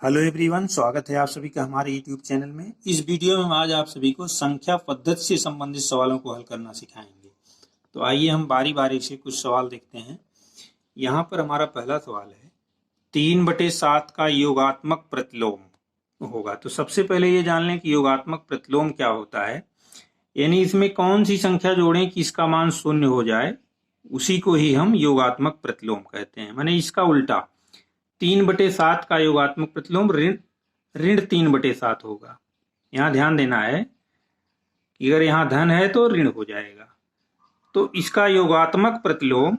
Hello everyone, स्वागत है आप सभी का हमारे यूट्यूब चैनल में। इस वीडियो में हम आज आप सभी को संख्या पद्धति से संबंधित सवालों को हल करना सिखाएंगे। तो आइए हम बारी बारी से कुछ सवाल देखते हैं। यहाँ पर हमारा पहला सवाल है, 3/7 का योगात्मक प्रतिलोम होगा। तो सबसे पहले ये जान लें कि योगात्मक प्रतिलोम क्या होता है। यानी इसमें कौन सी संख्या जोड़ें कि इसका मान 0 हो जाए, उसी को ही हम योगात्मक प्रतिलोम कहते हैं। माने इसका उल्टा, 3/7 का योगात्मक प्रतिलोम ऋण 3/7 होगा। यहाँ ध्यान देना है कि अगर यहाँ धन है तो ऋण हो जाएगा। तो इसका योगात्मक प्रतिलोम,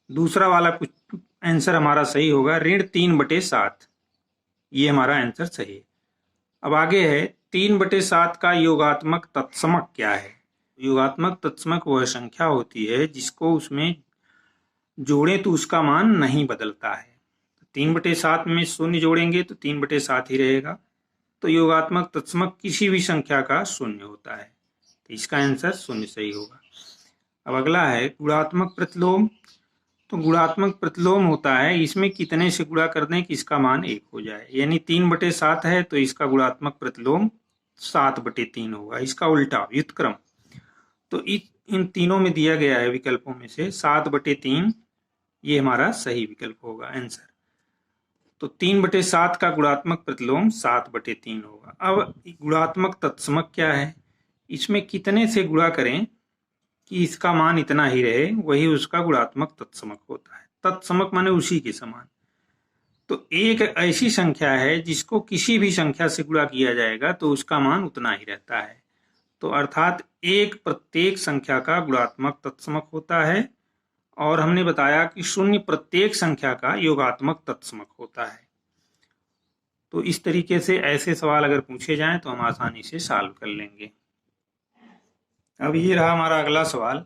दूसरा वाला कुछ आंसर हमारा सही होगा, ऋण 3/7। ये हमारा आंसर सही है। अब आगे है, 3/7 का योगात्मक तत्समक क्या है। योगात्मक तत्समक वह संख्या होती है जिसको उसमें जोड़ें तो उसका मान नहीं बदलता है। 3/7 में 0 जोड़ेंगे तो 3/7 ही रहेगा। तो योगात्मक तत्समक किसी भी संख्या का 0 होता है। तो इसका आंसर 0 सही होगा। अब अगला है गुणात्मक प्रतिलोम। तो गुणात्मक प्रतिलोम होता है, इसमें कितने से गुणा कर दें कि इसका मान 1 हो जाए। यानी 3/7 है तो इसका गुणात्मक प्रतिलोम 7/3 होगा। इसका उल्टा व्युत्क्रम, तो इन तीनों में दिया गया है विकल्पों में से 7/3 ये हमारा सही विकल्प होगा आंसर। तो 3/7 का गुणात्मक प्रतिलोम 7/3 होगा। अब गुणात्मक तत्समक क्या है, इसमें कितने से गुणा करें कि इसका मान इतना ही रहे, वही उसका गुणात्मक तत्समक होता है। तत्समक माने उसी के समान। तो एक ऐसी संख्या है जिसको किसी भी संख्या से गुणा किया जाएगा तो उसका मान उतना ही रहता है। तो अर्थात एक प्रत्येक संख्या का गुणात्मक तत्समक होता है, और हमने बताया कि 0 प्रत्येक संख्या का योगात्मक तत्समक होता है। तो इस तरीके से ऐसे सवाल अगर पूछे जाएं तो हम आसानी से सॉल्व कर लेंगे। अब ये रहा हमारा अगला सवाल।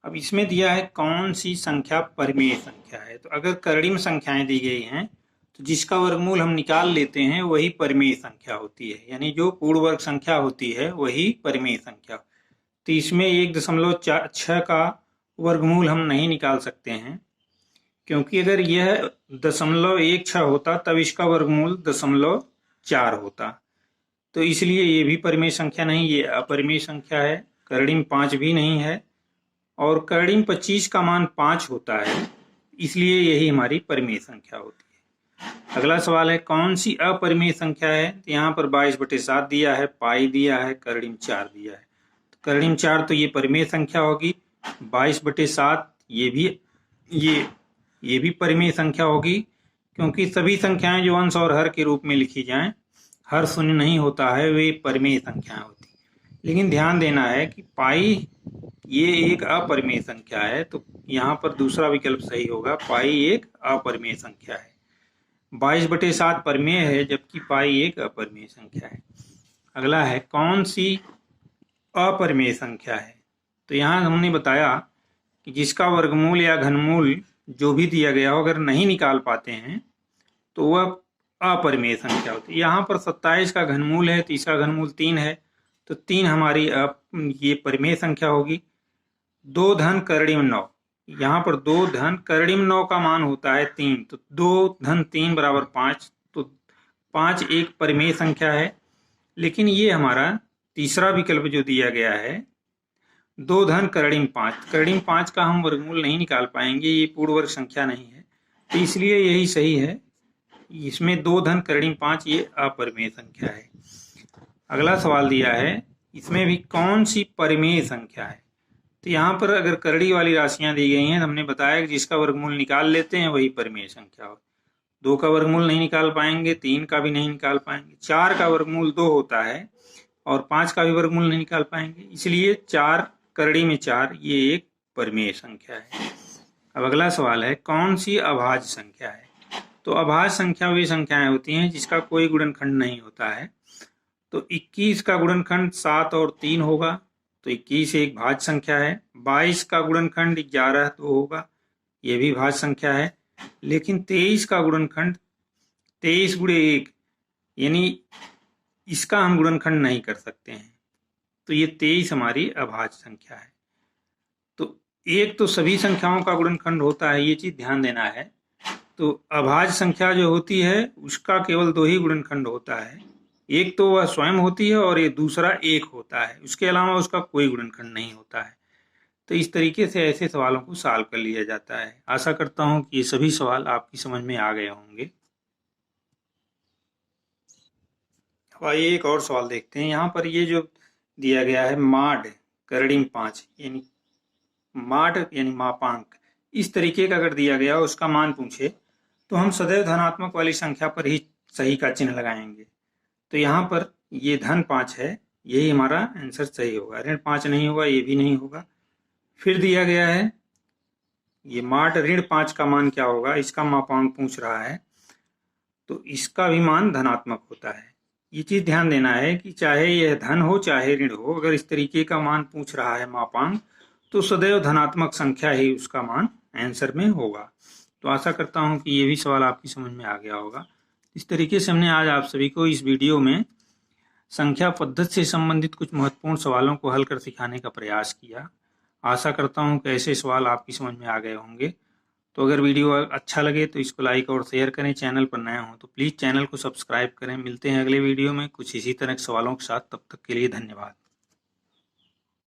अब इसमें दिया है कौन सी संख्या परिमेय संख्या है। तो अगर कर्णिम संख्याएं दी गई हैं तो जिसका वर्गमूल हम निकाल लेते हैं वही परिमेय संख्या होती है। यानी जो पूर्ण वर्ग संख्या होती है वही परिमेय संख्या। तो इसमें 1.6 का वर्गमूल हम नहीं निकाल सकते हैं, क्योंकि अगर यह 0.16 होता तब इसका वर्गमूल 0.4 होता। तो इसलिए ये भी परिमेय संख्या नहीं, ये अपरिमेय संख्या है। कर्णिम 5 भी नहीं है, और कर्णिम 25 का मान 5 होता है, इसलिए यही हमारी परिमेय संख्या होती है। अगला सवाल है कौन सी अपरिमेय संख्या है। तो यहाँ पर 22/7 दिया है, पाई दिया है, कर्णिम 4 दिया है। तो कर्णिम 4 तो ये परिमेय संख्या होगी। 22/7 ये भी परिमेय संख्या होगी, क्योंकि सभी संख्याएं जो अंश और हर के रूप में लिखी जाएं, हर शून्य नहीं होता है, वे परिमेय संख्याएं होती। लेकिन ध्यान देना है कि पाई ये एक अपरिमेय संख्या है, तो यहाँ पर दूसरा विकल्प सही होगा, पाई एक अपरिमेय संख्या है। 22/7 परिमेय है जबकि पाई एक अपरिमेय संख्या है। अगला है कौन सी अपरिमेय संख्या है। तो यहाँ हमने बताया कि जिसका वर्गमूल या घनमूल जो भी दिया गया हो अगर नहीं निकाल पाते हैं तो वह अपरिमेय संख्या होती है। यहाँ पर 27 का घनमूल है तो इसका घनमूल 3 है, तो 3 हमारी ये परिमेय संख्या होगी। 2 धन कर्णिम 9, यहाँ पर 2 धन कर्णिम 9 का मान होता है 3, तो 2 धन 3 बराबर 5, तो 5 एक परिमेय संख्या है। लेकिन ये हमारा तीसरा विकल्प जो दिया गया है, 2 धन कर्णिम 5, कर्णिम 5 का हम वर्गमूल नहीं निकाल पाएंगे, ये पूर्ण वर्ग संख्या नहीं है, तो इसलिए यही सही है। इसमें 2 धन कर्णिम 5 ये अपरिमेय संख्या है। अगला सवाल दिया है, इसमें भी कौन सी परिमेय संख्या है। तो यहाँ पर अगर करड़ी वाली राशियां दी गई हैं, हमने बताया कि जिसका वर्गमूल निकाल लेते हैं वही परिमेय संख्या हो। 2 का वर्गमूल नहीं निकाल पाएंगे, 3 का भी नहीं निकाल पाएंगे, 4 का वर्गमूल 2 होता है और 5 का भी वर्गमूल नहीं निकाल पाएंगे, इसलिए 4 करड़ी में 4 ये एक परिमेय संख्या है। अब अगला सवाल है कौन सी अभाज्य संख्या है। तो अभाज्य संख्या वे संख्याएं होती हैं जिसका कोई गुणनखंड नहीं होता है। तो 21 का गुणनखंड 7 और 3 होगा, तो 21 एक भाज्य संख्या है। 22 का गुणनखंड 11 तो होगा, यह भी भाज्य संख्या है। लेकिन 23 का गुणनखंड 23 गुणे 1, यानी इसका हम गुणनखंड नहीं कर सकते हैं, तो ये 23 हमारी अभाज्य संख्या है। तो एक तो सभी संख्याओं का गुणनखंड होता है, ये चीज ध्यान देना है। तो तो अभाज्य संख्या जो होती है उसका केवल 2 ही गुणनखंड होता है, एक तो वह स्वयं होती है और एक दूसरा एक होता है, उसके अलावा उसका कोई गुणनखंड नहीं होता है। तो इस तरीके से ऐसे सवालों को सॉल्व कर लिया जाता है। आशा करता हूं कि ये सभी सवाल आपकी समझ में आ गए होंगे। अब आइए एक और सवाल देखते हैं। यहाँ पर ये जो दिया गया है माड करड़ीम 5 यानी माड यानी मापांक, इस तरीके का अगर दिया गया उसका मान पूछे तो हम सदैव धनात्मक वाली संख्या पर ही सही का चिन्ह लगाएंगे। तो यहाँ पर ये धन 5 है, यही हमारा आंसर सही होगा। ऋण 5 नहीं होगा, ये भी नहीं होगा। फिर दिया गया है ये माड ऋण 5 का मान क्या होगा, इसका मापांक पूछ रहा है, तो इसका भी मान धनात्मक होता है। ये चीज ध्यान देना है कि चाहे यह धन हो चाहे ऋण हो, अगर इस तरीके का मान पूछ रहा है मापांक, तो सदैव धनात्मक संख्या ही उसका मान आंसर में होगा। तो आशा करता हूं कि ये भी सवाल आपकी समझ में आ गया होगा। इस तरीके से हमने आज आप सभी को इस वीडियो में संख्या पद्धति से संबंधित कुछ महत्वपूर्ण सवालों को हल कर सिखाने का प्रयास किया। आशा करता हूं कि ऐसे सवाल आपकी समझ में आ गए होंगे। तो अगर वीडियो अच्छा लगे तो इसको लाइक और शेयर करें। चैनल पर नया हो तो प्लीज़ चैनल को सब्सक्राइब करें। मिलते हैं अगले वीडियो में कुछ इसी तरह के सवालों के साथ। तब तक के लिए धन्यवाद।